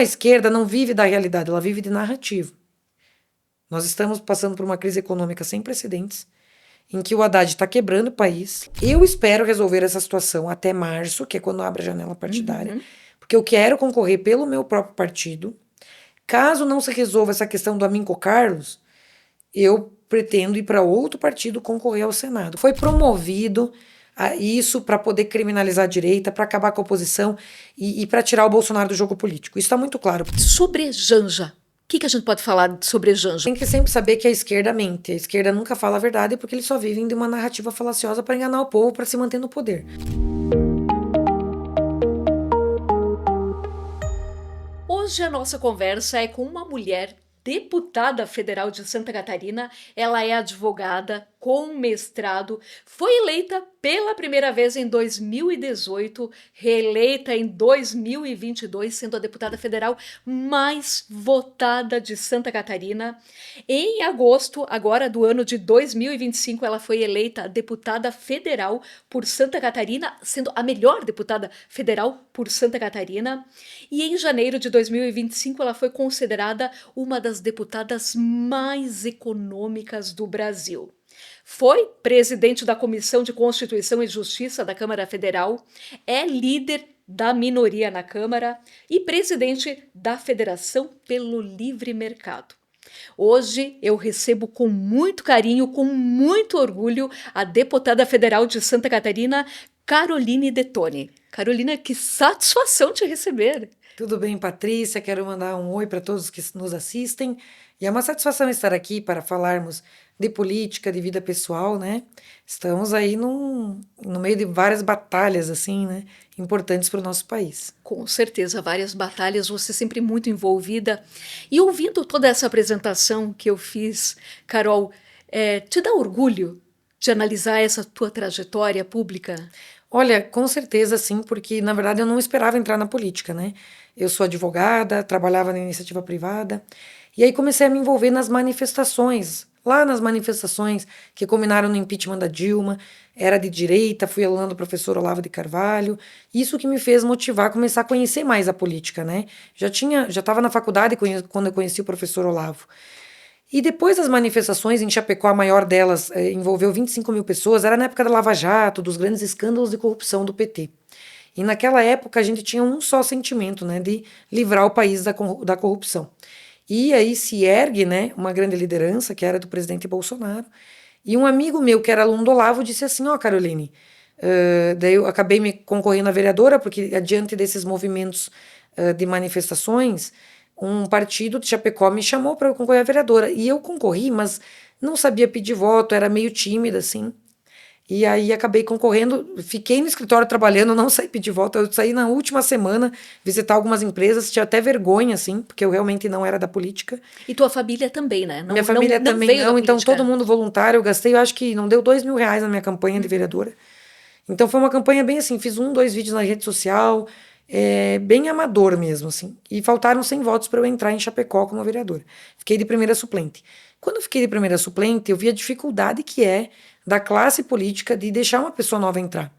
A esquerda não vive da realidade, ela vive de narrativa. Nós estamos passando por uma crise econômica sem precedentes, em que o Haddad está quebrando o país. Eu espero resolver essa situação até março, que é quando abre a janela partidária, porque eu quero concorrer pelo meu próprio partido. Caso não se resolva essa questão do Aminco Carlos, eu pretendo ir para outro partido concorrer ao Senado. Foi promovido a isso para poder criminalizar a direita, para acabar com a oposição e para tirar o Bolsonaro do jogo político. Isso está muito claro. Sobre Janja, o que a gente pode falar sobre Janja? Tem que sempre saber que a esquerda mente. A esquerda nunca fala a verdade porque eles só vivem de uma narrativa falaciosa para enganar o povo, para se manter no poder. Hoje a nossa conversa é com uma mulher deputada federal de Santa Catarina. Ela é advogada com mestrado, foi eleita pela primeira vez em 2018, reeleita em 2022, sendo a deputada federal mais votada de Santa Catarina. Em agosto, agora do ano de 2025, ela foi eleita deputada federal por Santa Catarina, sendo a melhor deputada federal por Santa Catarina. E em janeiro de 2025, ela foi considerada uma das deputadas mais econômicas do Brasil. Foi presidente da Comissão de Constituição e Justiça da Câmara Federal, é líder da minoria na Câmara e presidente da Federação pelo Livre Mercado. Hoje eu recebo com muito carinho, com muito orgulho, a deputada federal de Santa Catarina, Caroline Detoni. Carolina, que satisfação te receber! Tudo bem, Patrícia? Quero mandar um oi para todos que nos assistem. E é uma satisfação estar aqui para falarmos de política, de vida pessoal, né? Estamos aí no meio de várias batalhas, assim, né? Importantes para o nosso país. Com certeza, várias batalhas, você sempre muito envolvida. E ouvindo toda essa apresentação que eu fiz, Carol, te dá orgulho de analisar essa tua trajetória pública? Olha, com certeza sim, porque na verdade eu não esperava entrar na política, né? Eu sou advogada, trabalhava na iniciativa privada, e aí comecei a me envolver nas manifestações. Lá nas manifestações que culminaram no impeachment da Dilma, era de direita, fui aluna do professor Olavo de Carvalho. Isso que me fez motivar a começar a conhecer mais a política, né? Já estava na faculdade quando eu conheci o professor Olavo. E depois das manifestações em Chapecó, a maior delas envolveu 25 mil pessoas, era na época da Lava Jato, dos grandes escândalos de corrupção do PT. E naquela época a gente tinha um só sentimento, né, de livrar o país da corrupção. E aí se ergue, né, uma grande liderança, que era do presidente Bolsonaro, e um amigo meu, que era aluno do Olavo, disse assim, ó, Caroline, daí eu acabei me concorrendo a vereadora, porque adiante desses movimentos de manifestações, um partido de Chapecó me chamou para eu concorrer a vereadora. E eu concorri, mas não sabia pedir voto, era meio tímida, assim. E aí acabei concorrendo, fiquei no escritório trabalhando, não saí pedir voto. Eu saí na última semana visitar algumas empresas, tinha até vergonha, assim, porque eu realmente não era da política. E tua família também, né? Minha família não também veio da não, então política. todo mundo voluntário. Eu gastei, eu acho que não deu R$ 2.000 na minha campanha de vereadora. Então foi uma campanha bem assim, fiz 2 vídeos na rede social, bem amador mesmo, assim. E faltaram 100 votos para eu entrar em Chapecó como vereadora. Fiquei de primeira suplente. Quando eu fiquei de primeira suplente, eu vi a dificuldade que é da classe política de deixar uma pessoa nova entrar.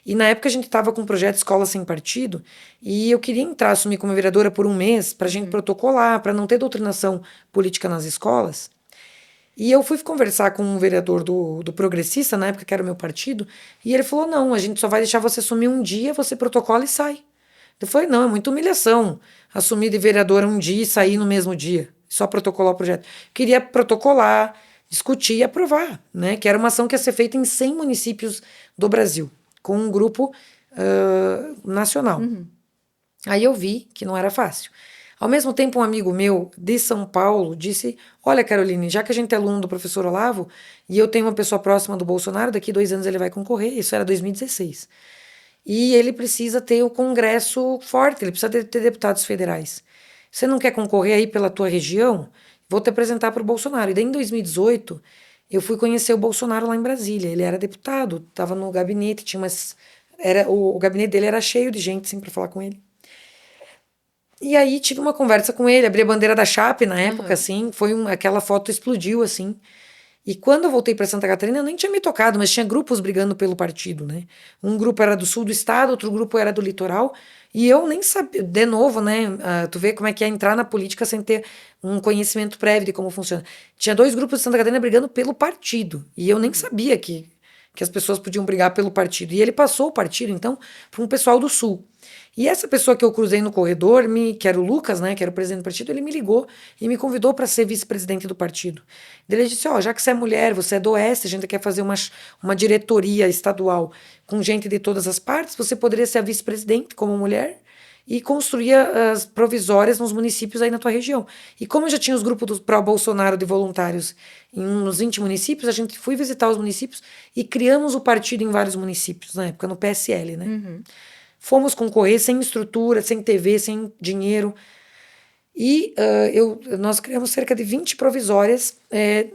E na época a gente estava com o projeto Escola Sem Partido, e eu queria entrar, assumir como vereadora por um mês, para a gente protocolar, para não ter doutrinação política nas escolas. E eu fui conversar com um vereador do Progressista, na época que era o meu partido, e ele falou: não, a gente só vai deixar você assumir um dia, você protocola e sai. Eu falei: não, é muita humilhação assumir de vereadora um dia e sair no mesmo dia, só protocolar o projeto. Queria protocolar, discutir e aprovar, né? Que era uma ação que ia ser feita em 100 municípios do Brasil, com um grupo nacional. Aí eu vi que não era fácil. Ao mesmo tempo, um amigo meu de São Paulo disse: olha, Caroline, já que a gente é aluno do professor Olavo e eu tenho uma pessoa próxima do Bolsonaro, daqui 2 anos ele vai concorrer. Isso era 2016. E ele precisa ter o Congresso forte, ele precisa ter deputados federais. Você não quer concorrer aí pela tua região? Vou te apresentar para o Bolsonaro. E daí, em 2018, eu fui conhecer o Bolsonaro lá em Brasília. Ele era deputado, estava no gabinete, tinha umas. O gabinete dele era cheio de gente, assim, para falar com ele. E aí tive uma conversa com ele, abri a bandeira da Chape na época, assim, aquela foto explodiu, assim. E quando eu voltei para Santa Catarina, eu nem tinha me tocado, mas tinha grupos brigando pelo partido, né? Um grupo era do sul do estado, outro grupo era do litoral, e eu nem sabia, de novo, né? Tu vê como é que é entrar na política sem ter um conhecimento prévio de como funciona. Tinha dois grupos de Santa Catarina brigando pelo partido, e eu nem sabia que as pessoas podiam brigar pelo partido. E ele passou o partido, então, para um pessoal do sul. E essa pessoa que eu cruzei no corredor, que era o Lucas, né, que era o presidente do partido, ele me ligou e me convidou para ser vice-presidente do partido. Ele disse: Ó, já que você é mulher, você é do Oeste, a gente quer fazer uma diretoria estadual com gente de todas as partes, você poderia ser a vice-presidente como mulher e construir as provisórias nos municípios aí na tua região. E como eu já tinha os grupos do pró-Bolsonaro de voluntários em uns 20 municípios, a gente foi visitar os municípios e criamos o partido em vários municípios, na época no PSL, né? Fomos concorrer sem estrutura, sem TV, sem dinheiro. E nós criamos cerca de 20 provisórias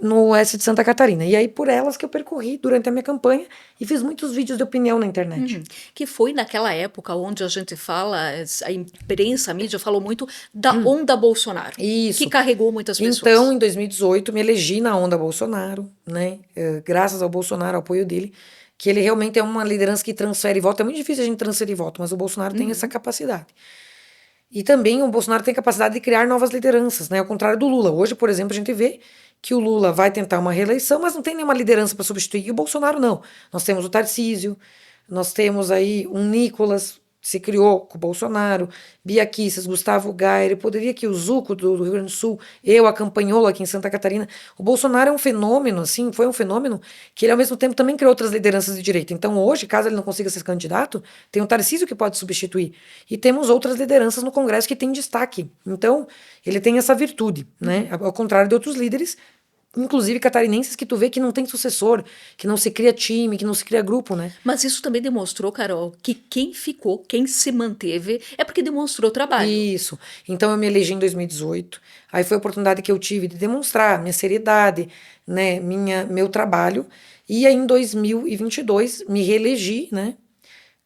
no oeste de Santa Catarina. E aí, por elas que eu percorri durante a minha campanha e fiz muitos vídeos de opinião na internet. Que foi naquela época onde a gente fala, a imprensa, a mídia falou muito da onda Bolsonaro. Isso. Que carregou muitas pessoas. Então, em 2018, me elegi na onda Bolsonaro, né? Graças ao Bolsonaro, ao apoio dele, que ele realmente é uma liderança que transfere voto. É muito difícil a gente transferir voto, mas o Bolsonaro tem essa capacidade. E também o Bolsonaro tem capacidade de criar novas lideranças, né? Ao contrário do Lula. Hoje, por exemplo, a gente vê que o Lula vai tentar uma reeleição, mas não tem nenhuma liderança para substituir. E o Bolsonaro não. Nós temos o Tarcísio, nós temos aí um Nicolas, se criou com o Bolsonaro, Bia Kicis, Gustavo Gayer, poderia que o Zuco do Rio Grande do Sul, eu, a Campanhola aqui em Santa Catarina. O Bolsonaro é um fenômeno, assim, foi um fenômeno que ele ao mesmo tempo também criou outras lideranças de direita. Então hoje, caso ele não consiga ser candidato, tem o Tarcísio que pode substituir. E temos outras lideranças no Congresso que têm destaque. Então, ele tem essa virtude, né? Ao contrário de outros líderes, inclusive catarinenses, que tu vê que não tem sucessor, que não se cria time, que não se cria grupo, né? Mas isso também demonstrou, Carol, que quem ficou, quem se manteve, é porque demonstrou trabalho. Isso. Então eu me elegi em 2018. Aí foi a oportunidade que eu tive de demonstrar minha seriedade, né, meu trabalho. E aí em 2022 me reelegi, né,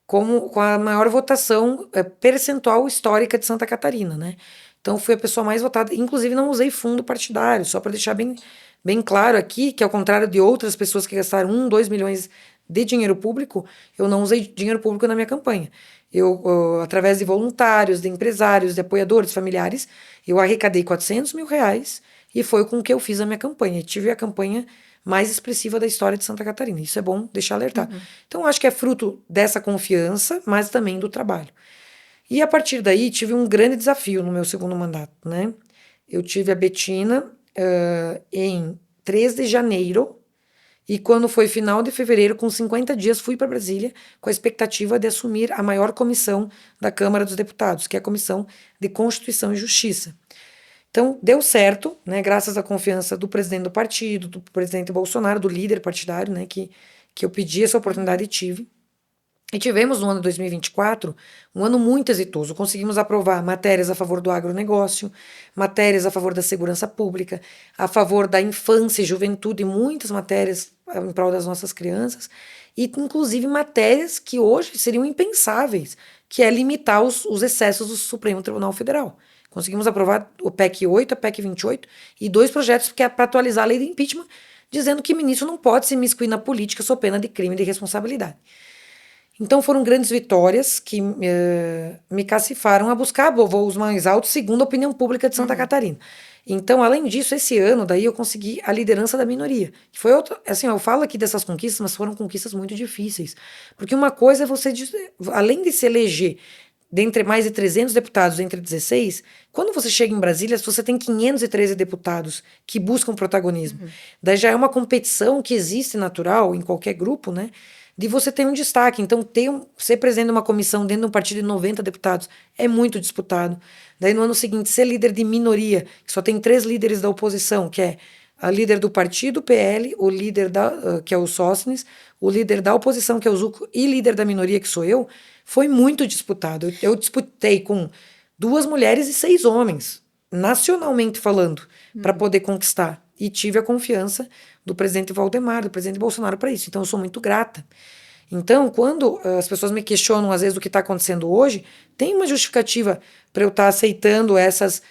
com a maior votação percentual histórica de Santa Catarina, né? Então fui a pessoa mais votada. Inclusive não usei fundo partidário, só para deixar bem claro aqui que, ao contrário de outras pessoas que gastaram 2 milhões de dinheiro público, eu não usei dinheiro público na minha campanha. Através de voluntários, de empresários, de apoiadores, familiares, eu arrecadei 400 mil reais e foi com que eu fiz a minha campanha. E tive a campanha mais expressiva da história de Santa Catarina. Isso é bom deixar alertado. Então, acho que é fruto dessa confiança, mas também do trabalho. E a partir daí, tive um grande desafio no meu segundo mandato, né? Eu tive a Betina em 3 de janeiro, e quando foi final de fevereiro, com 50 dias, fui para Brasília com a expectativa de assumir a maior comissão da Câmara dos Deputados, que é a Comissão de Constituição e Justiça. Então, deu certo, né, graças à confiança do presidente do partido, do presidente Bolsonaro, do líder partidário, né, que eu pedi essa oportunidade e tive. E tivemos no ano de 2024 um ano muito exitoso. Conseguimos aprovar matérias a favor do agronegócio, matérias a favor da segurança pública, a favor da infância e juventude, muitas matérias em prol das nossas crianças, e inclusive matérias que hoje seriam impensáveis, que é limitar os excessos do Supremo Tribunal Federal. Conseguimos aprovar o PEC 8, a PEC 28 e 2 projetos que é para atualizar a lei de impeachment, dizendo que ministro não pode se imiscuir na política sob pena de crime de responsabilidade. Então foram grandes vitórias que me cacifaram a buscar voos mais altos segundo a opinião pública de Santa Catarina. Então, além disso, esse ano daí eu consegui a liderança da minoria. Que foi outra, assim, eu falo aqui dessas conquistas, mas foram conquistas muito difíceis. Porque uma coisa é você, além de se eleger dentre mais de 300 deputados entre 16, quando você chega em Brasília, você tem 513 deputados que buscam protagonismo. Daí já é uma competição que existe natural em qualquer grupo, né? De você ter um destaque. Então, ser presidente de uma comissão dentro de um partido de 90 deputados é muito disputado. Daí, no ano seguinte, ser líder de minoria, que só tem 3 líderes da oposição, que é a líder do partido, PL, o líder que é o Sócines, o líder da oposição, que é o Zuco, e líder da minoria, que sou eu, foi muito disputado. Eu disputei com 2 mulheres e 6 homens, nacionalmente falando, para poder conquistar. E tive a confiança do presidente Valdemar, do presidente Bolsonaro para isso. Então, eu sou muito grata. Então, quando as pessoas me questionam, às vezes, do que está acontecendo hoje, tem uma justificativa para eu estar aceitando essas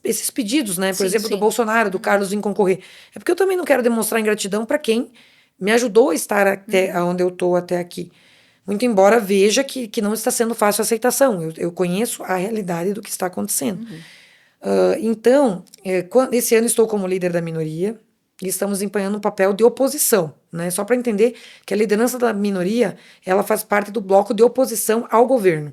esses pedidos, né? Por Sim, exemplo, do sim. Bolsonaro, do Carlos vir concorrer. É porque eu também não quero demonstrar ingratidão para quem me ajudou a estar até onde eu estou até aqui. Muito embora veja que não está sendo fácil a aceitação. Eu conheço a realidade do que está acontecendo. Então, esse ano estou como líder da minoria e estamos desempenhando um papel de oposição, né? Só para entender que a liderança da minoria, ela faz parte do bloco de oposição ao governo.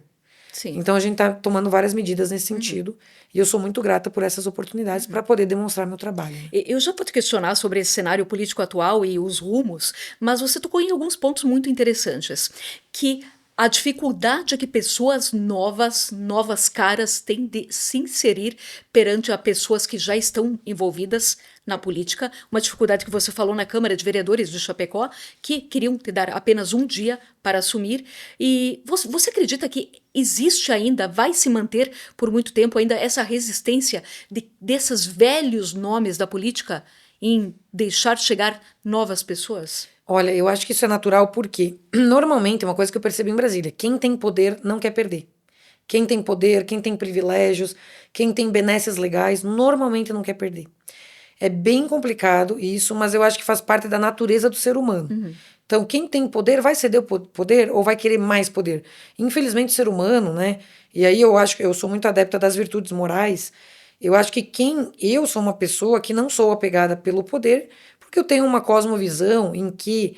Sim. Então, a gente está tomando várias medidas nesse sentido e eu sou muito grata por essas oportunidades para poder demonstrar meu trabalho. Né? Eu já vou te questionar sobre esse cenário político atual e os rumos, mas você tocou em alguns pontos muito interessantes, que a dificuldade que pessoas novas caras têm de se inserir perante a pessoas que já estão envolvidas na política, uma dificuldade que você falou na Câmara de Vereadores de Chapecó, que queriam te dar apenas um dia para assumir. E você acredita que existe ainda, vai se manter por muito tempo ainda essa resistência desses velhos nomes da política em deixar chegar novas pessoas? Olha, eu acho que isso é natural porque, normalmente, uma coisa que eu percebo em Brasília, quem tem poder não quer perder. Quem tem poder, quem tem privilégios, quem tem benesses legais, normalmente não quer perder. É bem complicado isso, mas eu acho que faz parte da natureza do ser humano. Então, quem tem poder vai ceder o poder ou vai querer mais poder? Infelizmente, o ser humano, né? E aí eu acho que eu sou muito adepta das virtudes morais. Eu acho que eu sou uma pessoa que não sou apegada pelo poder, porque eu tenho uma cosmovisão em que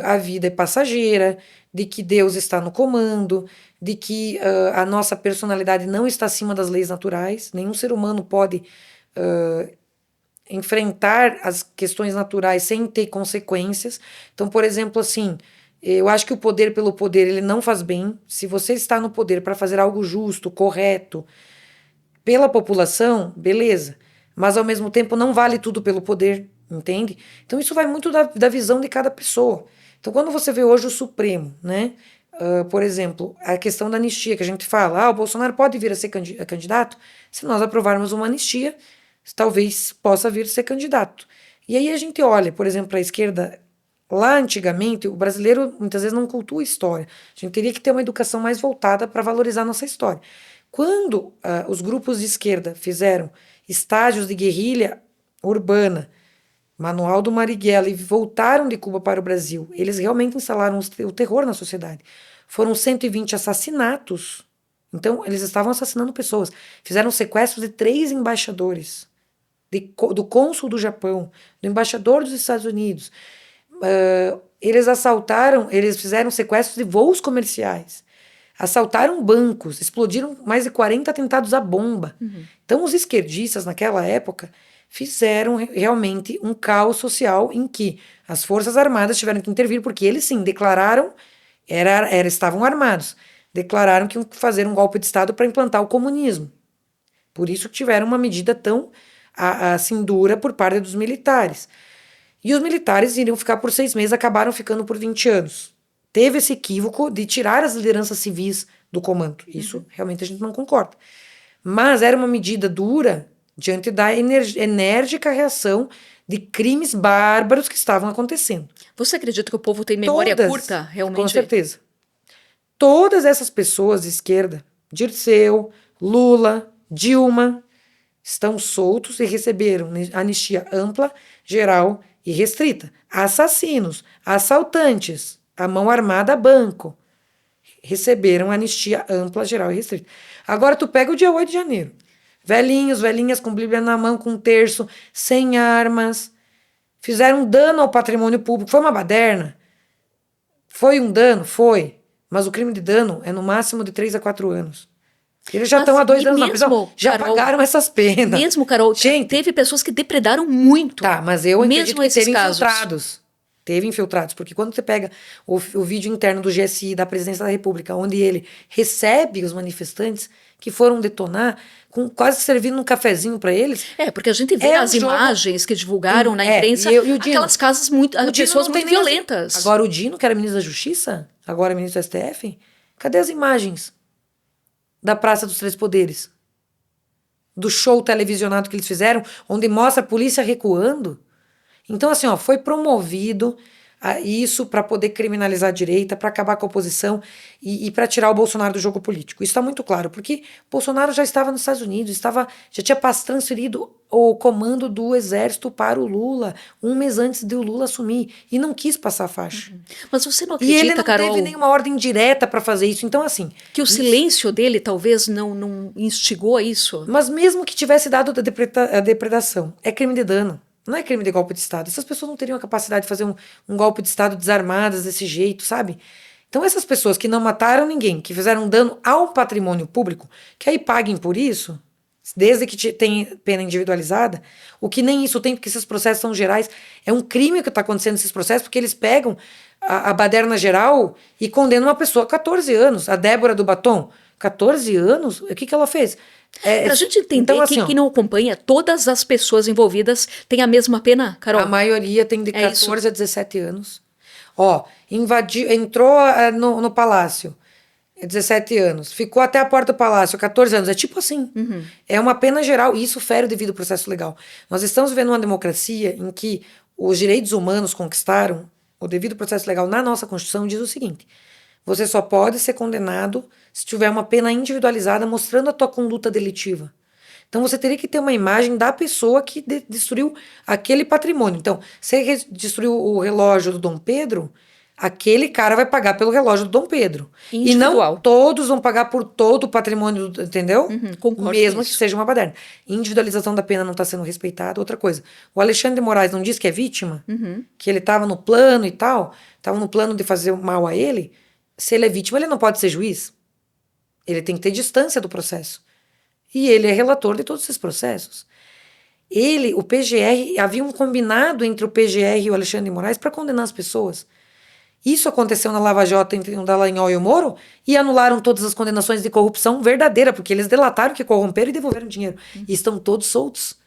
a vida é passageira, de que Deus está no comando, de que a nossa personalidade não está acima das leis naturais. Nenhum ser humano pode enfrentar as questões naturais sem ter consequências. Então, por exemplo, assim, eu acho que o poder pelo poder ele não faz bem. Se você está no poder para fazer algo justo, correto, pela população, beleza. Mas ao mesmo tempo não vale tudo pelo poder, entende? Então isso vai muito da visão de cada pessoa. Então quando você vê hoje o Supremo, né? Por exemplo, a questão da anistia que a gente fala, o Bolsonaro pode vir a ser candidato? Se nós aprovarmos uma anistia, talvez possa vir a ser candidato. E aí a gente olha, por exemplo, para a esquerda, lá antigamente, o brasileiro muitas vezes não cultua a história. A gente teria que ter uma educação mais voltada para valorizar a nossa história. Quando os grupos de esquerda fizeram estágios de guerrilha urbana, Manual do Marighella, e voltaram de Cuba para o Brasil, eles realmente instalaram o terror na sociedade. Foram 120 assassinatos. Então, eles estavam assassinando pessoas. Fizeram sequestros de 3 embaixadores, do cônsul do Japão, do embaixador dos Estados Unidos. Eles fizeram sequestros de voos comerciais. Assaltaram bancos, explodiram mais de 40 atentados à bomba. Então, os esquerdistas, naquela época, fizeram realmente um caos social em que as Forças Armadas tiveram que intervir, porque eles, sim, declararam, estavam armados, declararam que iam fazer um golpe de Estado para implantar o comunismo. Por isso que tiveram uma medida tão assim dura por parte dos militares. E os militares iriam ficar por 6 meses, acabaram ficando por 20 anos. Teve esse equívoco de tirar as lideranças civis do comando. Isso realmente a gente não concorda. Mas era uma medida dura diante da enérgica reação de crimes bárbaros que estavam acontecendo. Você acredita que o povo tem memória curta, realmente? Com certeza. Todas essas pessoas de esquerda, Dirceu, Lula, Dilma, estão soltos e receberam anistia ampla, geral e restrita. Assassinos, assaltantes, a mão armada a banco, receberam anistia ampla, geral e restrita. Agora tu pega o dia 8 de janeiro. Velhinhos, velhinhas com Bíblia na mão, com terço, sem armas, fizeram dano ao patrimônio público. Foi uma baderna? Foi um dano? Foi. Mas o crime de dano é no máximo de 3 a 4 anos. Eles já estão há 2 anos na prisão. Já pagaram essas penas. Mesmo, Carol, teve pessoas que depredaram muito. Tá, mas eu acredito que teve casos. infiltrados. Teve infiltrados, porque quando você pega o vídeo interno do GSI, da Presidência da República, onde ele recebe os manifestantes que foram detonar, quase servindo um cafezinho para eles. Porque a gente vê as imagens que divulgaram na imprensa, aquelas casas pessoas muito violentas. Agora o Dino, que era ministro da Justiça, agora é ministro do STF, cadê as imagens da Praça dos Três Poderes? Do show televisionado que eles fizeram, onde mostra a polícia recuando? Então, assim, foi promovido isso para poder criminalizar a direita, para acabar com a oposição e para tirar o Bolsonaro do jogo político. Isso está muito claro, porque Bolsonaro já estava nos Estados Unidos, já tinha transferido o comando do exército para o Lula um mês antes de o Lula assumir e não quis passar a faixa. Mas você não E ele acredita, não Carol, teve nenhuma ordem direta para fazer isso. Então, assim, que o silêncio dele talvez não instigou a isso? mas mesmo que tivesse dado a depredação, é crime de dano. Não é crime de golpe de Estado. Essas pessoas não teriam a capacidade de fazer um golpe de Estado desarmadas desse jeito, sabe? Então, essas pessoas que não mataram ninguém, que fizeram dano ao patrimônio público, que aí paguem por isso, desde que tem pena individualizada, o que nem isso tem, porque esses processos são gerais. É um crime que está acontecendo nesses processos, porque eles pegam a baderna geral e condenam uma pessoa a 14 anos. A Débora do Batom, 14 anos? O que ela fez? Para a gente entender então, assim, que quem não acompanha, todas as pessoas envolvidas têm a mesma pena, Carol? A maioria tem de 14 a 17 anos. Ó, entrou no palácio, 17 anos. Ficou até a porta do palácio, 14 anos. É tipo assim. É uma pena geral. E isso fere o devido processo legal. Nós estamos vivendo uma democracia em que os direitos humanos conquistaram o devido processo legal. Na nossa Constituição diz o seguinte: você só pode ser condenado se tiver uma pena individualizada mostrando a tua conduta delitiva. Então você teria que ter uma imagem da pessoa que destruiu aquele patrimônio. Então, se destruiu o relógio do Dom Pedro, aquele cara vai pagar pelo relógio do Dom Pedro. Individual. E não todos vão pagar por todo o patrimônio, entendeu? Concordo Mesmo com que isso. seja uma baderna. Individualização da pena não está sendo respeitada. Outra coisa, o Alexandre de Moraes não disse que é vítima? Que ele estava no plano e tal, estava no plano de fazer mal a ele. Se ele é vítima, ele não pode ser juiz. Ele tem que ter distância do processo. E ele é relator de todos esses processos. O PGR, havia um combinado entre o PGR e o Alexandre de Moraes para condenar as pessoas. Isso aconteceu na Lava Jato entre o Dallagnol e o Moro e anularam todas as condenações de corrupção verdadeira, porque eles delataram que corromperam e devolveram dinheiro. E estão todos soltos.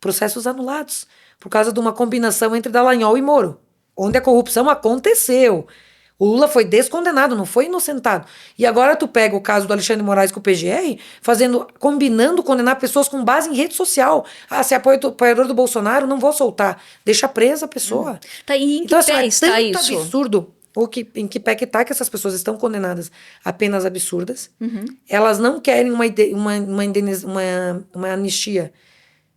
Processos anulados. Por causa de uma combinação entre Dallagnol e Moro, onde a corrupção aconteceu. O Lula foi descondenado, não foi inocentado. E agora tu pega o caso do Alexandre de Moraes com o PGR, combinando condenar pessoas com base em rede social. Ah, se é apoiador do Bolsonaro, não vou soltar. Deixa presa a pessoa. Tá, e em Então, que pé está tanto isso? absurdo em que pé que tá que essas pessoas estão condenadas a penas absurdas. Elas não querem uma anistia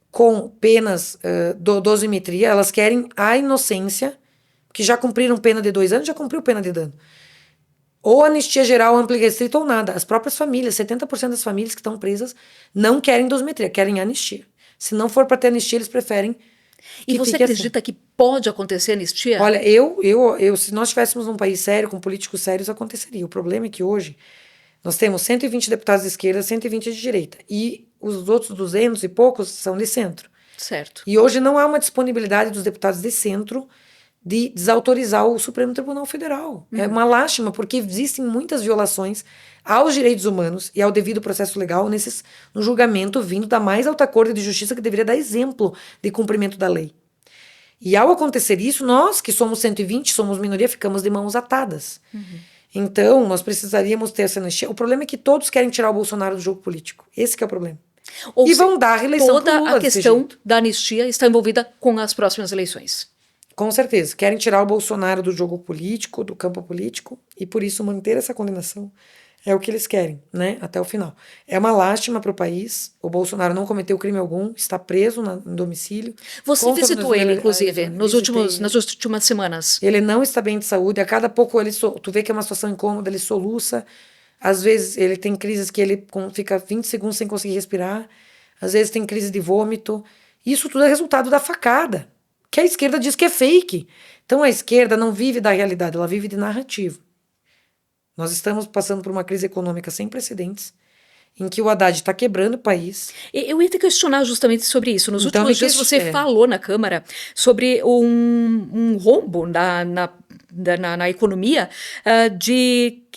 com penas dosimetria, elas querem a inocência, que já cumpriram pena de 2 anos, já cumpriu pena de dano. Ou anistia geral, ampla e restrita ou nada. As próprias famílias, 70% das famílias que estão presas não querem dosimetria, querem anistia. Se não for para ter anistia, eles preferem. E você acredita que pode acontecer anistia? Olha, se nós estivéssemos num país sério, com políticos sérios, aconteceria. O problema é que hoje nós temos 120 deputados de esquerda, 120 de direita. E os outros 200 e poucos são de centro. Certo. E hoje não há uma disponibilidade dos deputados de centro de desautorizar o Supremo Tribunal Federal. É uma lástima, porque existem muitas violações aos direitos humanos e ao devido processo legal no julgamento vindo da mais alta corte de justiça, que deveria dar exemplo de cumprimento da lei. E ao acontecer isso, nós que somos 120, somos minoria, ficamos de mãos atadas. Então, nós precisaríamos ter essa anistia. O problema é que todos querem tirar o Bolsonaro do jogo político. Esse que é o problema. E vão dar a reeleição pro Lula. Toda a questão da anistia está envolvida com as próximas eleições. Com certeza. Querem tirar o Bolsonaro do jogo político, do campo político, e por isso manter essa condenação é o que eles querem, né? Até o final. É uma lástima para o país. O Bolsonaro não cometeu crime algum, está preso em domicílio. Você visitou ele, inclusive, nas últimas semanas. Ele não está bem de saúde. A cada pouco tu vê que é uma situação incômoda, ele soluça. Às vezes ele tem crises que ele fica 20 segundos sem conseguir respirar. Às vezes tem crise de vômito. Isso tudo é resultado da facada, que a esquerda diz que é fake. Então a esquerda não vive da realidade, ela vive de narrativa. Nós estamos passando por uma crise econômica sem precedentes, em que o Haddad está quebrando o país. Eu ia te questionar justamente sobre isso. Nos Então, últimos dias você falou na Câmara sobre um rombo na economia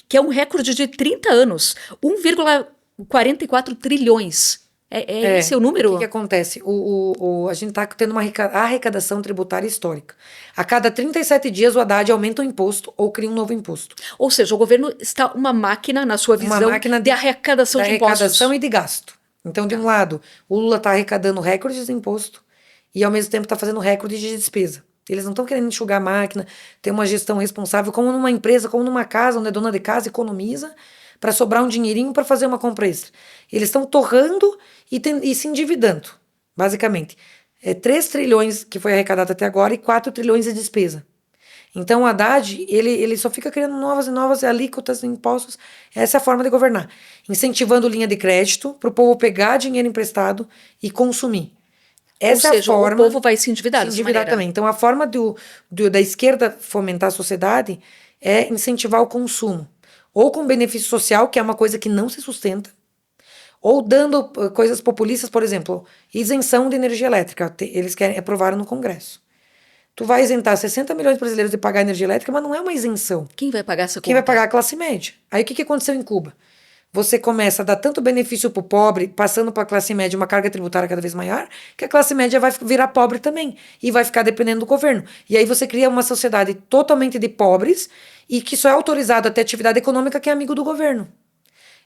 que é um recorde de 30 anos, 1,44 trilhões. Esse é o número? O que acontece? A gente está tendo uma arrecadação tributária histórica. A cada 37 dias o Haddad aumenta o imposto ou cria um novo imposto. Ou seja, o governo está uma máquina, na sua visão, de arrecadação de impostos. Arrecadação e de gasto. Então, de um lado, o Lula está arrecadando recordes de imposto e, ao mesmo tempo, está fazendo recordes de despesa. Eles não estão querendo enxugar a máquina, ter uma gestão responsável, como numa empresa, como numa casa, onde a dona de casa economiza para sobrar um dinheirinho para fazer uma compra extra. Eles estão torrando e se endividando, basicamente. 3 trilhões que foi arrecadado até agora e 4 trilhões de despesa. Então, o Haddad, ele só fica criando novas e novas alíquotas de impostos. Essa é a forma de governar. Incentivando linha de crédito para o povo pegar dinheiro emprestado e consumir. Essa Ou seja, é a forma o povo vai se endividar dessa maneira. também. Então, a forma da esquerda fomentar a sociedade é incentivar o consumo. Ou com benefício social, que é uma coisa que não se sustenta, ou dando coisas populistas, por exemplo, isenção de energia elétrica. Eles aprovaram no Congresso. Tu vai isentar 60 milhões de brasileiros de pagar energia elétrica, mas não é uma isenção. Quem vai pagar essa conta? Quem vai pagar? A classe média. Aí o que aconteceu em Cuba? Você começa a dar tanto benefício para o pobre, passando para a classe média uma carga tributária cada vez maior, que a classe média vai virar pobre também e vai ficar dependendo do governo. E aí você cria uma sociedade totalmente de pobres e que só é autorizado a ter atividade econômica quem é amigo do governo.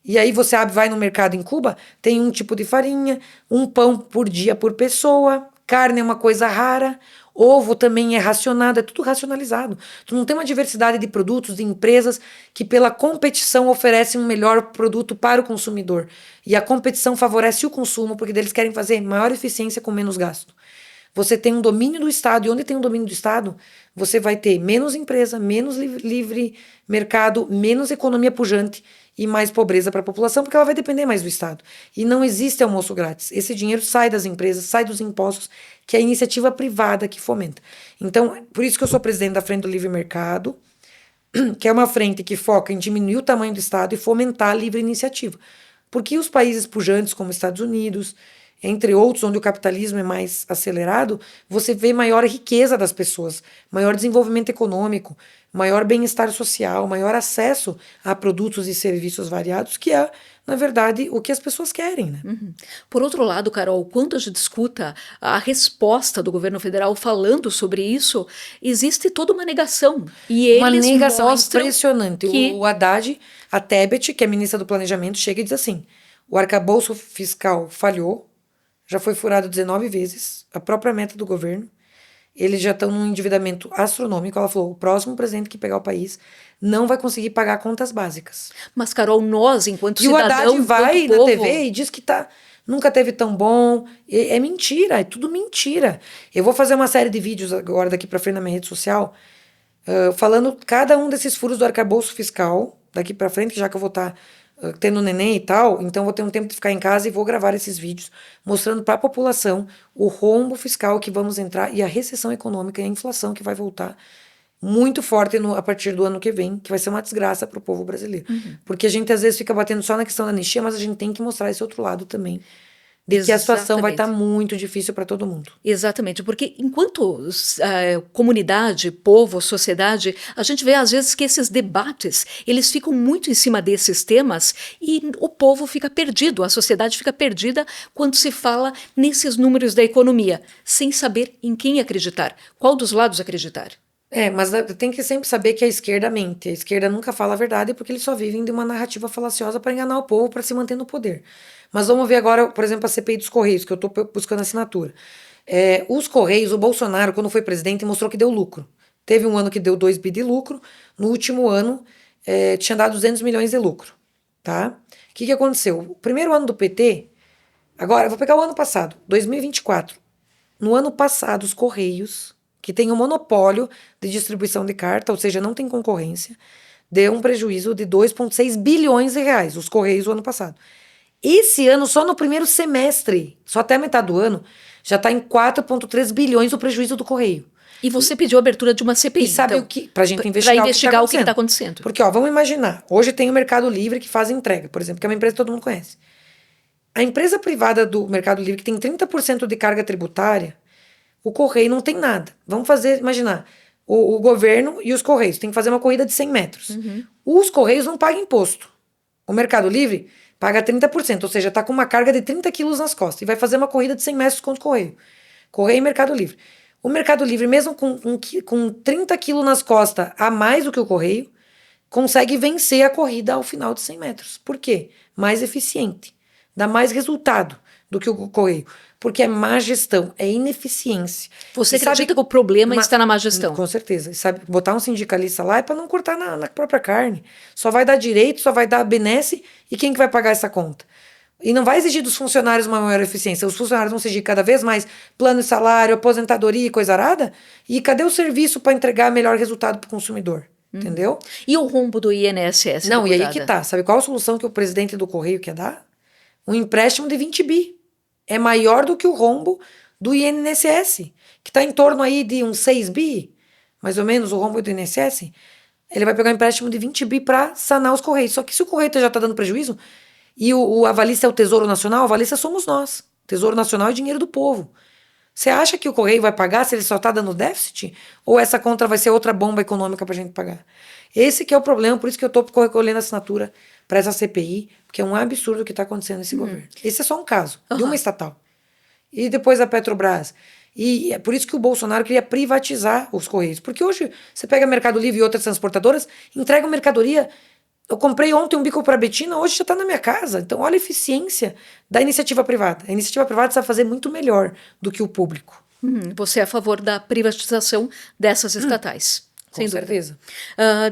E aí você vai no mercado em Cuba, tem um tipo de farinha, um pão por dia por pessoa, carne é uma coisa rara, ovo também é racionado, é tudo racionalizado. Tu não tem uma diversidade de produtos, de empresas que pela competição oferecem um melhor produto para o consumidor. E a competição favorece o consumo, porque eles querem fazer maior eficiência com menos gasto. Você tem um domínio do Estado, e onde tem um domínio do Estado, você vai ter menos empresa, menos livre mercado, menos economia pujante e mais pobreza para a população, porque ela vai depender mais do Estado. E não existe almoço grátis. Esse dinheiro sai das empresas, sai dos impostos, que é a iniciativa privada que fomenta. Então, por isso que eu sou presidente da Frente do Livre Mercado, que é uma frente que foca em diminuir o tamanho do Estado e fomentar a livre iniciativa. Porque os países pujantes, como Estados Unidos, entre outros, onde o capitalismo é mais acelerado, você vê maior riqueza das pessoas, maior desenvolvimento econômico, maior bem-estar social, maior acesso a produtos e serviços variados, que é, na verdade, o que as pessoas querem, né? Por outro lado, Carol, quando a gente escuta a resposta do governo federal falando sobre isso, existe toda uma negação. E Uma eles negação mostram impressionante. que O Haddad, a Tebet, que é ministra do Planejamento, chega e diz assim: o arcabouço fiscal falhou, já foi furado 19 vezes, a própria meta do governo. Eles já estão num endividamento astronômico. Ela falou: o próximo presidente que pegar o país não vai conseguir pagar contas básicas. Mas, Carol, nós, enquanto E o cidadão, Haddad vai enquanto na povo, TV e diz que nunca teve tão bom. É mentira, é tudo mentira. Eu vou fazer uma série de vídeos agora, daqui pra frente, na minha rede social, falando cada um desses furos do arcabouço fiscal, daqui pra frente, já que eu vou estar tendo neném e tal, então vou ter um tempo de ficar em casa e vou gravar esses vídeos mostrando para a população o rombo fiscal que vamos entrar e a recessão econômica e a inflação que vai voltar muito forte a partir do ano que vem, que vai ser uma desgraça para o povo brasileiro. Porque a gente às vezes fica batendo só na questão da anistia, mas a gente tem que mostrar esse outro lado também, de que a situação vai estar muito difícil para todo mundo. Exatamente, porque enquanto comunidade, povo, sociedade, a gente vê às vezes que esses debates, eles ficam muito em cima desses temas e o povo fica perdido, a sociedade fica perdida quando se fala nesses números da economia, sem saber em quem acreditar, qual dos lados acreditar. Mas tem que sempre saber que a esquerda mente. A esquerda nunca fala a verdade porque eles só vivem de uma narrativa falaciosa para enganar o povo, para se manter no poder. Mas vamos ver agora, por exemplo, a CPI dos Correios, que eu estou buscando assinatura. Os Correios, o Bolsonaro, quando foi presidente, mostrou que deu lucro. Teve um ano que deu 2 bi de lucro, no último ano tinha dado 200 milhões de lucro. Tá? O que aconteceu? O primeiro ano do PT, agora eu vou pegar o ano passado, 2024. No ano passado, os Correios, que tem um monopólio de distribuição de carta, ou seja, não tem concorrência, deu um prejuízo de 2,6 bilhões de reais, os Correios, o ano passado. Esse ano, só no primeiro semestre, só até a metade do ano, já está em 4,3 bilhões o prejuízo do Correio. E você pediu a abertura de uma CPI. E sabe então, o que? Pra gente investigar, o que está acontecendo. Porque, vamos imaginar, hoje tem o Mercado Livre que faz entrega, por exemplo, que é uma empresa que todo mundo conhece. A empresa privada do Mercado Livre, que tem 30% de carga tributária, o Correio não tem nada. Vamos imaginar, o governo e os Correios tem que fazer uma corrida de 100 metros. Os Correios não pagam imposto. O Mercado Livre paga 30%, ou seja, está com uma carga de 30 quilos nas costas e vai fazer uma corrida de 100 metros contra o Correio. Correio e Mercado Livre. O Mercado Livre, mesmo com 30 quilos nas costas a mais do que o Correio, consegue vencer a corrida ao final de 100 metros. Por quê? Mais eficiente. Dá mais resultado. do que o Correio. Porque é má gestão, é ineficiência. Você E sabe- acredita que o problema Mas- está na má gestão? Com certeza. E sabe, botar um sindicalista lá é para não cortar na própria carne. Só vai dar direito, só vai dar benesse, e quem que vai pagar essa conta? E não vai exigir dos funcionários uma maior eficiência. Os funcionários vão exigir cada vez mais plano de salário, aposentadoria e coisa arada. E cadê o serviço para entregar melhor resultado para o consumidor? Entendeu? E o rombo do INSS? Não, e aí deputada? que tá. Sabe qual a solução que o presidente do Correio quer dar? Um empréstimo de 20 bi. É maior do que o rombo do INSS, que está em torno aí de uns 6 bi, mais ou menos, o rombo do INSS. Ele vai pegar um empréstimo de 20 bi para sanar os Correios. Só que se o Correio já está dando prejuízo, e o avalista é o Tesouro Nacional, o avalista somos nós. Tesouro Nacional é dinheiro do povo. Você acha que o Correio vai pagar se ele só está dando déficit? Ou essa conta vai ser outra bomba econômica para a gente pagar? Esse que é o problema, por isso que eu estou recolhendo assinatura para essa CPI, porque é um absurdo o que está acontecendo nesse governo. Esse é só um caso de uma estatal. E depois a Petrobras. E é por isso que o Bolsonaro queria privatizar os Correios. Porque hoje você pega Mercado Livre e outras transportadoras, entregam mercadoria. Eu comprei ontem um bico para Betina, hoje já está na minha casa. Então, olha a eficiência da iniciativa privada. A iniciativa privada sabe fazer muito melhor do que o público. Você é a favor da privatização dessas estatais? Com certeza.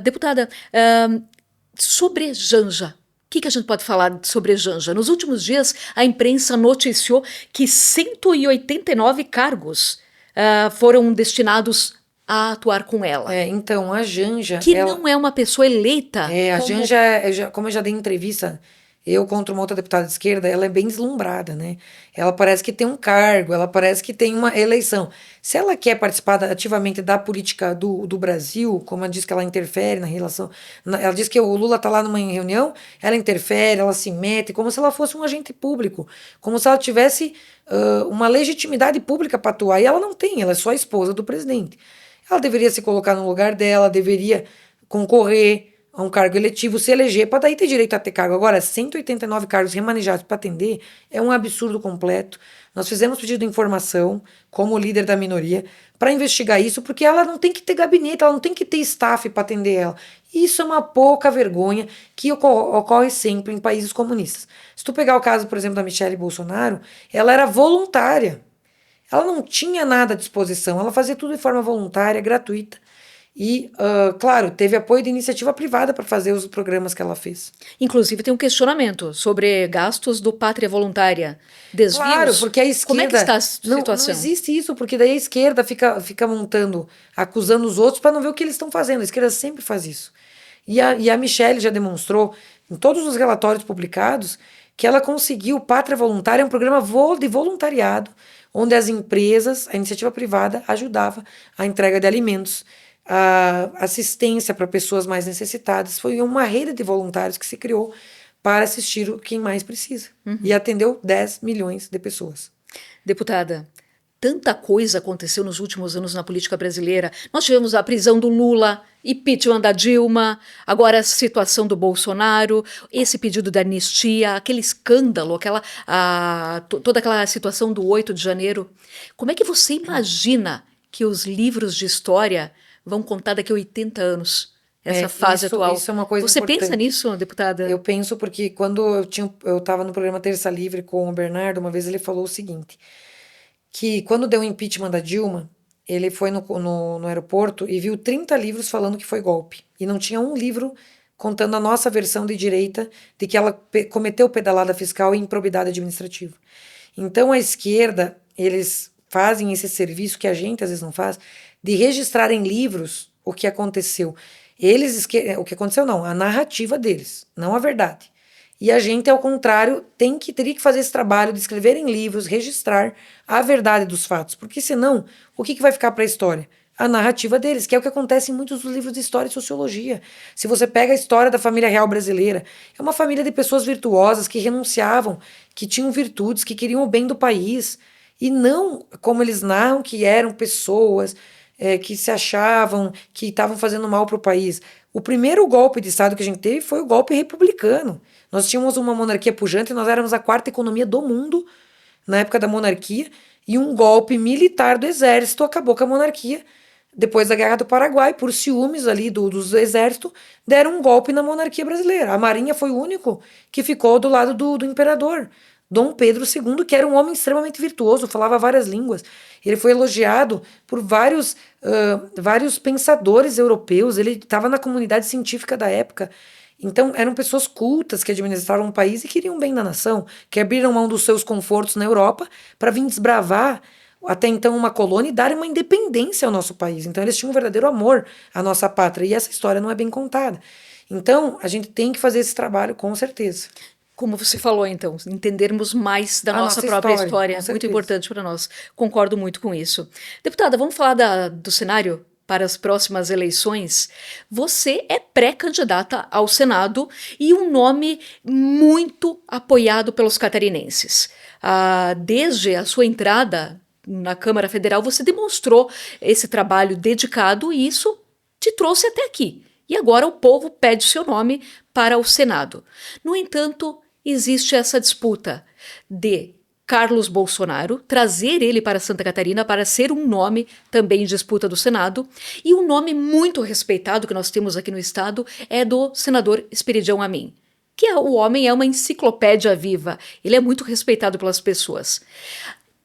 Deputada, sobre Janja, o que a gente pode falar sobre Janja? Nos últimos dias, a imprensa noticiou que 189 cargos foram destinados a atuar com ela. Então, a Janja... Que não é uma pessoa eleita. A Janja, como eu já dei entrevista, eu contra uma outra deputada de esquerda, ela é bem deslumbrada, né? Ela parece que tem um cargo, ela parece que tem uma eleição. Se ela quer participar ativamente da política do Brasil, como ela diz que ela interfere na relação... Ela diz que o Lula tá lá numa reunião, ela interfere, ela se mete, como se ela fosse um agente público, como se ela tivesse uma legitimidade pública para atuar. E ela não tem, ela é só a esposa do presidente. Ela deveria se colocar no lugar dela, deveria concorrer a um cargo eletivo, se eleger, para daí ter direito a ter cargo. Agora, 189 cargos remanejados para atender é um absurdo completo. Nós fizemos pedido de informação, como líder da minoria, para investigar isso, porque ela não tem que ter gabinete, ela não tem que ter staff para atender ela. Isso é uma pouca vergonha que ocorre sempre em países comunistas. Se tu pegar o caso, por exemplo, da Michelle Bolsonaro, ela era voluntária. Ela não tinha nada à disposição, ela fazia tudo de forma voluntária, gratuita. E, claro, teve apoio de iniciativa privada para fazer os programas que ela fez. Inclusive, tem um questionamento sobre gastos do Pátria Voluntária. Desvios. Claro, porque a esquerda... Como é que está a situação? Não existe isso, porque daí a esquerda fica montando, acusando os outros para não ver o que eles estão fazendo. A esquerda sempre faz isso. E a Michelle já demonstrou, em todos os relatórios publicados, que ela conseguiu, Pátria Voluntária é um programa de voluntariado, onde as empresas, a iniciativa privada, ajudava a entrega de alimentos, a assistência para pessoas mais necessitadas. Foi uma rede de voluntários que se criou para assistir quem mais precisa. E atendeu 10 milhões de pessoas. Deputada, tanta coisa aconteceu nos últimos anos na política brasileira. Nós tivemos a prisão do Lula, impeachment da Dilma, agora a situação do Bolsonaro, esse pedido da anistia, aquele escândalo, toda aquela situação do 8 de janeiro. Como é que você imagina que os livros de história vão contar daqui a 80 anos, essa fase atual? Isso é uma coisa Você importante. pensa nisso, deputada? Eu penso porque quando eu estava no programa Terça Livre com o Bernardo, uma vez ele falou o seguinte, que quando deu o impeachment da Dilma, ele foi no aeroporto e viu 30 livros falando que foi golpe. E não tinha um livro contando a nossa versão de direita de que ela cometeu pedalada fiscal e improbidade administrativa. Então a esquerda, eles fazem esse serviço que a gente às vezes não faz, de registrar em livros o que aconteceu. O que aconteceu não, a narrativa deles, não a verdade. E a gente, ao contrário, teria que fazer esse trabalho de escrever em livros, registrar a verdade dos fatos. Porque senão, o que vai ficar para a história? A narrativa deles, que é o que acontece em muitos dos livros de história e sociologia. Se você pega a história da família real brasileira, é uma família de pessoas virtuosas que renunciavam, que tinham virtudes, que queriam o bem do país. E não como eles narram, que eram pessoas que se achavam que estavam fazendo mal para o país. O primeiro golpe de Estado que a gente teve foi o golpe republicano. Nós tínhamos uma monarquia pujante, nós éramos a quarta economia do mundo na época da monarquia, e um golpe militar do exército acabou com a monarquia. Depois da Guerra do Paraguai, por ciúmes ali dos exércitos, deram um golpe na monarquia brasileira. A Marinha foi o único que ficou do lado do imperador. Dom Pedro II, que era um homem extremamente virtuoso, falava várias línguas. Ele foi elogiado por vários pensadores europeus, ele estava na comunidade científica da época. Então, eram pessoas cultas que administravam o país e queriam bem da nação, que abriram mão dos seus confortos na Europa para vir desbravar até então uma colônia e dar uma independência ao nosso país. Então, eles tinham um verdadeiro amor à nossa pátria e essa história não é bem contada. Então, a gente tem que fazer esse trabalho com certeza. Como você falou, então, entendermos mais da A nossa nossa própria história, história. com Muito certeza. importante para nós. Concordo muito com isso. Deputada, vamos falar do cenário para as próximas eleições? Você é pré-candidata ao Senado e um nome muito apoiado pelos catarinenses. Desde a sua entrada na Câmara Federal, você demonstrou esse trabalho dedicado e isso te trouxe até aqui. E agora o povo pede seu nome para o Senado. No entanto, existe essa disputa de Carlos Bolsonaro, trazer ele para Santa Catarina para ser um nome também em disputa do Senado, e um nome muito respeitado que nós temos aqui no estado é do senador Esperidião Amin, que o homem é uma enciclopédia viva, ele é muito respeitado pelas pessoas.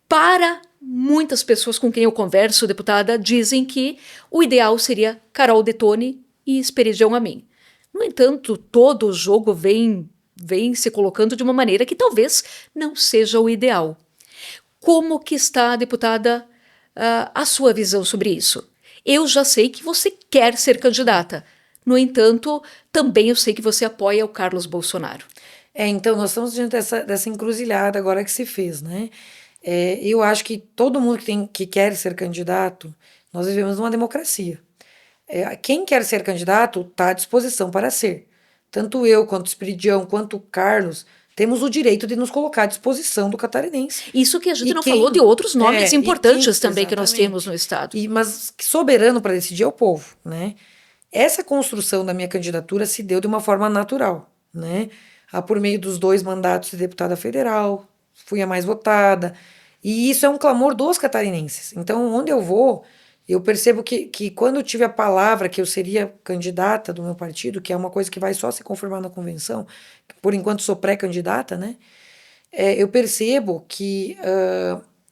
Para muitas pessoas com quem eu converso, deputada, dizem que o ideal seria Carol Detone e Esperidião Amin. No entanto, todo o jogo vem se colocando de uma maneira que talvez não seja o ideal. Como que está, deputada, a sua visão sobre isso? Eu já sei que você quer ser candidata. No entanto, também eu sei que você apoia o Carlos Bolsonaro. Então, nós estamos diante dessa encruzilhada agora que se fez, né? Eu acho que todo mundo que quer ser candidato, nós vivemos numa democracia. Quem quer ser candidato está à disposição para ser. Tanto eu, quanto o Esperidião, quanto o Carlos, temos o direito de nos colocar à disposição do catarinense. Isso que a gente E não quem- falou de outros nomes é, e importantes quem- também que nós exatamente. temos no estado. Mas soberano para decidir é o povo, né? Essa construção da minha candidatura se deu de uma forma natural, né? Por meio dos 2 mandatos de deputada federal, fui a mais votada, e isso é um clamor dos catarinenses. Então, onde eu vou, eu percebo que quando eu tive a palavra que eu seria candidata do meu partido, que é uma coisa que vai só se confirmar na convenção, por enquanto sou pré-candidata, né? Eu percebo que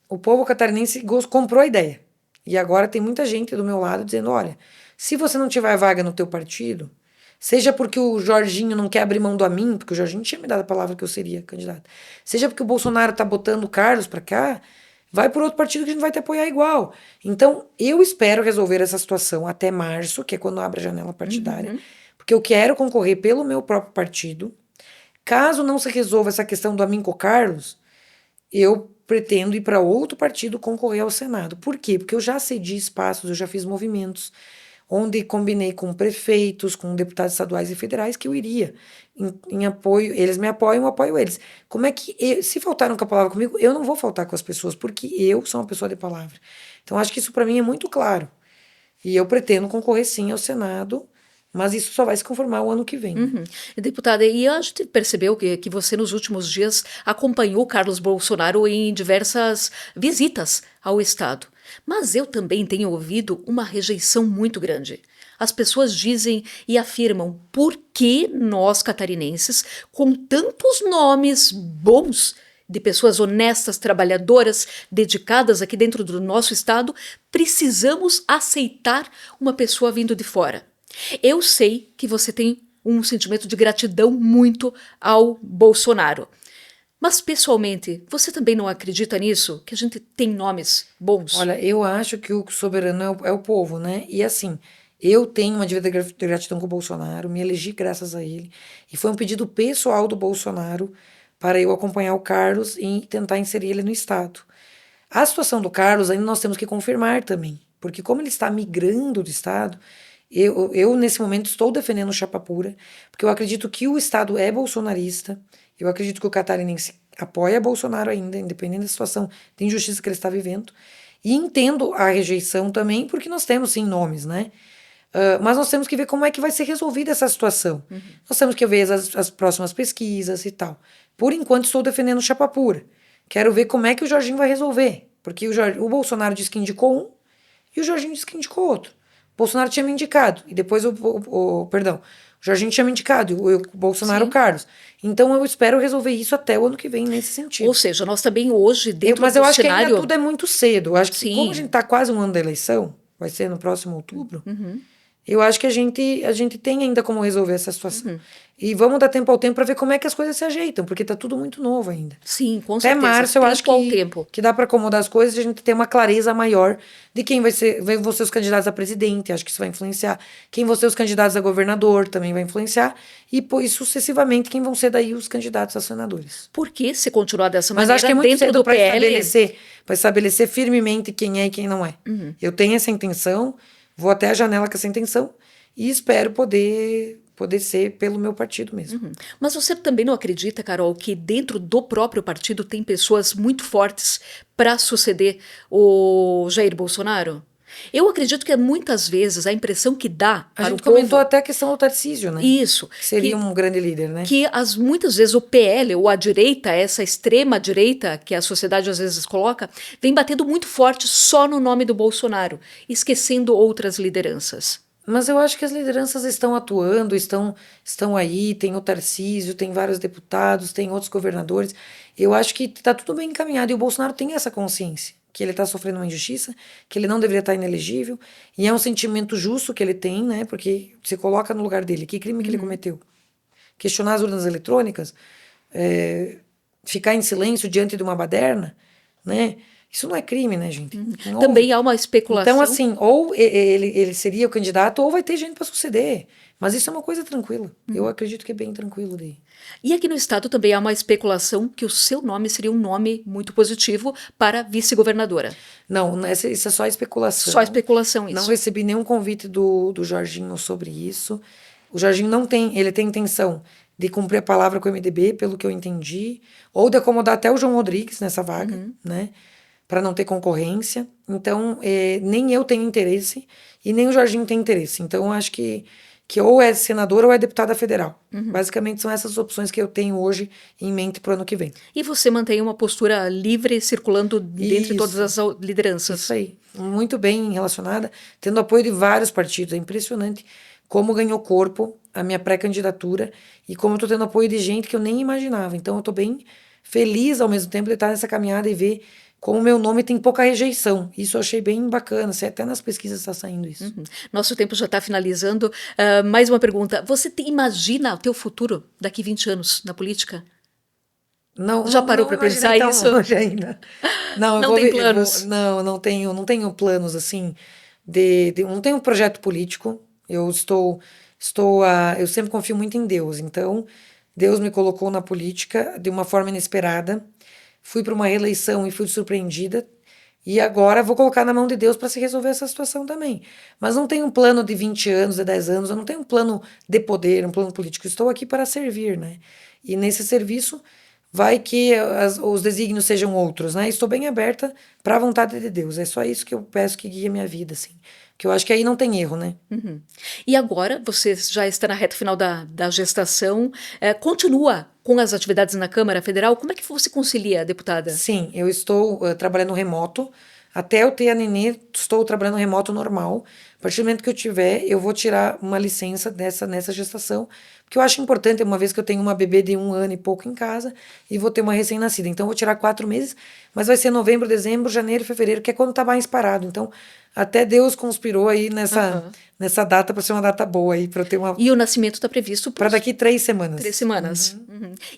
o povo catarinense comprou a ideia. E agora tem muita gente do meu lado dizendo, olha, se você não tiver vaga no teu partido, seja porque o Jorginho não quer abrir mão do Amin, porque o Jorginho tinha me dado a palavra que eu seria candidata, seja porque o Bolsonaro tá botando o Carlos para cá, vai por outro partido que a gente vai te apoiar igual. Então, eu espero resolver essa situação até março, que é quando abre a janela partidária, porque eu quero concorrer pelo meu próprio partido. Caso não se resolva essa questão do Amin com o Carlos, eu pretendo ir para outro partido concorrer ao Senado. Por quê? Porque eu já cedi espaços, eu já fiz movimentos onde combinei com prefeitos, com deputados estaduais e federais que eu iria em apoio, eles me apoiam, eu apoio eles. Como é que, se faltaram com a palavra comigo, eu não vou faltar com as pessoas, porque eu sou uma pessoa de palavra. Então, acho que isso para mim é muito claro. E eu pretendo concorrer sim ao Senado, mas isso só vai se conformar o ano que vem. Uhum. Deputada, e a gente percebeu que você nos últimos dias acompanhou Carlos Bolsonaro em diversas visitas ao estado. Mas eu também tenho ouvido uma rejeição muito grande. As pessoas dizem e afirmam por que nós catarinenses, com tantos nomes bons de pessoas honestas, trabalhadoras, dedicadas aqui dentro do nosso estado, precisamos aceitar uma pessoa vindo de fora. Eu sei que você tem um sentimento de gratidão muito ao Bolsonaro. Mas, pessoalmente, você também não acredita nisso? Que a gente tem nomes bons? Olha, eu acho que o soberano é o povo, né? E assim, eu tenho uma dívida de gratidão com o Bolsonaro, me elegi graças a ele. E foi um pedido pessoal do Bolsonaro para eu acompanhar o Carlos e tentar inserir ele no Estado. A situação do Carlos ainda nós temos que confirmar também, porque como ele está migrando do Estado, eu nesse momento estou defendendo o chapa pura, porque eu acredito que o Estado é bolsonarista, eu acredito que o catarinense apoia Bolsonaro ainda, independente da situação de injustiça que ele está vivendo, e entendo a rejeição também, porque nós temos sim nomes, né? Mas nós temos que ver como é que vai ser resolvida essa situação. Nós temos que ver as próximas pesquisas e tal. Por enquanto, estou defendendo o chapa pura. Quero ver como é que o Jorginho vai resolver. Porque o Bolsonaro disse que indicou um e o Jorginho disse que indicou outro. O Bolsonaro tinha me indicado. E depois, perdão, O Jorginho tinha me indicado, o Bolsonaro, Sim. o Carlos. Então eu espero resolver isso até o ano que vem nesse sentido. Ou seja, nós também hoje, dentro Mas do eu acho que cenário... ainda tudo é muito cedo. Eu acho que como a Sim. gente está quase um ano da eleição, vai ser no próximo outubro, Uhum. eu acho que a gente tem ainda como resolver essa situação. E vamos dar tempo ao tempo para ver como é que as coisas se ajeitam, porque tá tudo muito novo ainda. Sim, com Até certeza. março eu acho Tempo ao tempo. que dá para acomodar as coisas e a gente ter uma clareza maior de quem vão ser os candidatos a presidente, acho que isso vai influenciar. Quem vão ser os candidatos a governador também vai influenciar. E sucessivamente quem vão ser daí os candidatos a senadores. Porque se continuar dessa Mas maneira, acho que é muito dentro cedo do para PL... estabelecer firmemente quem é e quem não é. Eu tenho essa intenção, vou até a janela com essa intenção e espero poder ser pelo meu partido mesmo. Mas você também não acredita, Carol, que dentro do próprio partido tem pessoas muito fortes para suceder o Jair Bolsonaro? Eu acredito que muitas vezes a impressão que dá A para o gente comentou povo... até a questão do Tarcísio, né? Isso. Que seria um grande líder, né? Que muitas vezes o PL ou a direita, essa extrema direita que a sociedade às vezes coloca, vem batendo muito forte só no nome do Bolsonaro, esquecendo outras lideranças. Mas eu acho que as lideranças estão atuando, estão aí, tem o Tarcísio, tem vários deputados, tem outros governadores. Eu acho que está tudo bem encaminhado e o Bolsonaro tem essa consciência, que ele está sofrendo uma injustiça, que ele não deveria estar inelegível, e é um sentimento justo que ele tem, né? Porque você coloca no lugar dele, que crime que ele cometeu? Questionar as urnas eletrônicas, ficar em silêncio diante de uma baderna, né? Isso não é crime, né, gente? Também há uma especulação. Então, assim, ou ele seria o candidato, ou vai ter gente para suceder. Mas isso é uma coisa tranquila. Eu acredito que é bem tranquilo daí. E aqui no estado também há uma especulação que o seu nome seria um nome muito positivo para vice-governadora. Não, isso é só especulação. Só especulação, isso. Não recebi nenhum convite do Jorginho sobre isso. O Jorginho ele tem intenção de cumprir a palavra com o MDB, pelo que eu entendi, ou de acomodar até o João Rodrigues nessa vaga, né? Para não ter concorrência. Então, nem eu tenho interesse e nem o Jorginho tem interesse. Então, eu acho que ou é senadora ou é deputada federal. Basicamente, são essas opções que eu tenho hoje em mente para o ano que vem. E você mantém uma postura livre, circulando dentre todas as lideranças. Isso aí. Muito bem relacionada, tendo apoio de vários partidos. É impressionante como ganhou corpo a minha pré-candidatura e como eu estou tendo apoio de gente que eu nem imaginava. Então, eu estou bem feliz, ao mesmo tempo, de estar nessa caminhada e ver como o meu nome tem pouca rejeição. Isso eu achei bem bacana. Até nas pesquisas está saindo isso. Nosso tempo já está finalizando. Mais uma pergunta. Você imagina o teu futuro daqui 20 anos na política? Não, já parou para pensar isso? Longe ainda. Não tem planos? Não tenho planos assim. Não tenho projeto político. Eu eu sempre confio muito em Deus. Então, Deus me colocou na política de uma forma inesperada. Fui para uma reeleição e fui surpreendida. E agora vou colocar na mão de Deus para se resolver essa situação também. Mas não tenho um plano de 20 anos, de 10 anos, eu não tenho um plano de poder, um plano político. Estou aqui para servir, né? E nesse serviço vai que os desígnios sejam outros, né? Estou bem aberta para a vontade de Deus. É só isso que eu peço que guie a minha vida, assim. Que eu acho que aí não tem erro, né? E agora, você já está na reta final da gestação, continua com as atividades na Câmara Federal? Como é que você concilia, deputada? Sim, eu estou trabalhando remoto. Até eu ter a nenê, estou trabalhando remoto normal. A partir do momento que eu tiver, eu vou tirar uma licença nessa gestação, porque eu acho importante, uma vez que eu tenho uma bebê de 1 ano e pouco em casa, e vou ter uma recém-nascida. Então, eu vou tirar 4 meses, mas vai ser novembro, dezembro, janeiro, fevereiro, que é quando tá mais parado. Então, até Deus conspirou aí nessa data para ser uma data boa aí, para eu ter uma. E o nascimento está previsto para daqui 3 semanas. 3 semanas.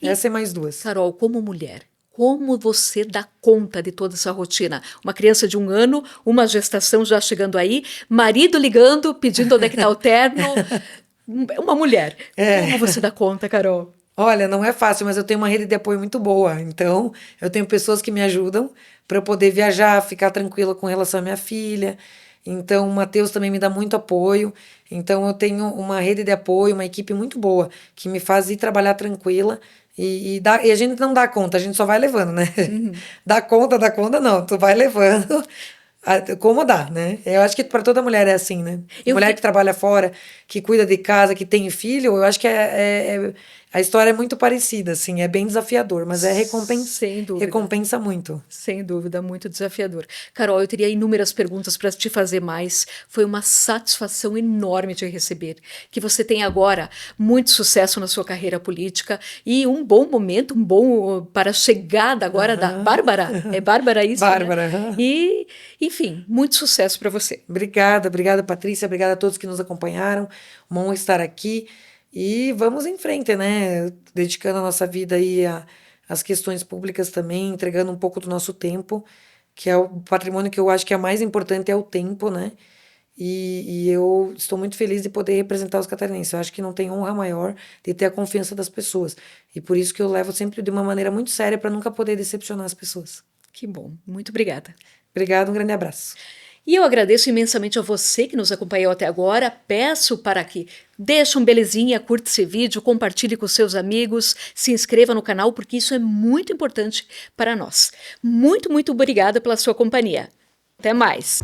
E essa é mais 2. Carol, como mulher, como você dá conta de toda essa rotina? Uma criança de 1 ano, uma gestação já chegando aí, marido ligando, pedindo onde é que está o terno. Uma mulher. Como você dá conta, Carol? Olha, não é fácil, mas eu tenho uma rede de apoio muito boa. Então, eu tenho pessoas que me ajudam para eu poder viajar, ficar tranquila com relação à minha filha. Então, o Matheus também me dá muito apoio. Então, eu tenho uma rede de apoio, uma equipe muito boa, que me faz ir trabalhar tranquila. E a gente não dá conta, a gente só vai levando, né? Dá conta, não. Tu vai levando como dá, né? Eu acho que para toda mulher é assim, né? Mulher que trabalha fora, que cuida de casa, que tem filho, eu acho que A história é muito parecida, assim, é bem desafiador, mas Sem dúvida. recompensa muito. Sem dúvida, muito desafiador. Carol, eu teria inúmeras perguntas para te fazer mais. Foi uma satisfação enorme te receber. Que você tenha agora muito sucesso na sua carreira política e um bom momento, um bom para a chegada agora da Bárbara. É Bárbara isso, Bárbara. né? E, enfim, muito sucesso para você. Obrigada, Patrícia. Obrigada a todos que nos acompanharam. Bom estar aqui. E vamos em frente, né? Dedicando a nossa vida aí às questões públicas também, entregando um pouco do nosso tempo, que é o patrimônio que eu acho que é mais importante, é o tempo, né? E eu estou muito feliz de poder representar os catarinenses. Eu acho que não tem honra maior de ter a confiança das pessoas. E por isso que eu levo sempre de uma maneira muito séria para nunca poder decepcionar as pessoas. Que bom. Muito obrigada. Obrigada, um grande abraço. E eu agradeço imensamente a você que nos acompanhou até agora. Peço para que deixe um belezinha, curta esse vídeo, compartilhe com seus amigos, se inscreva no canal, porque isso é muito importante para nós. Muito, muito obrigada pela sua companhia. Até mais!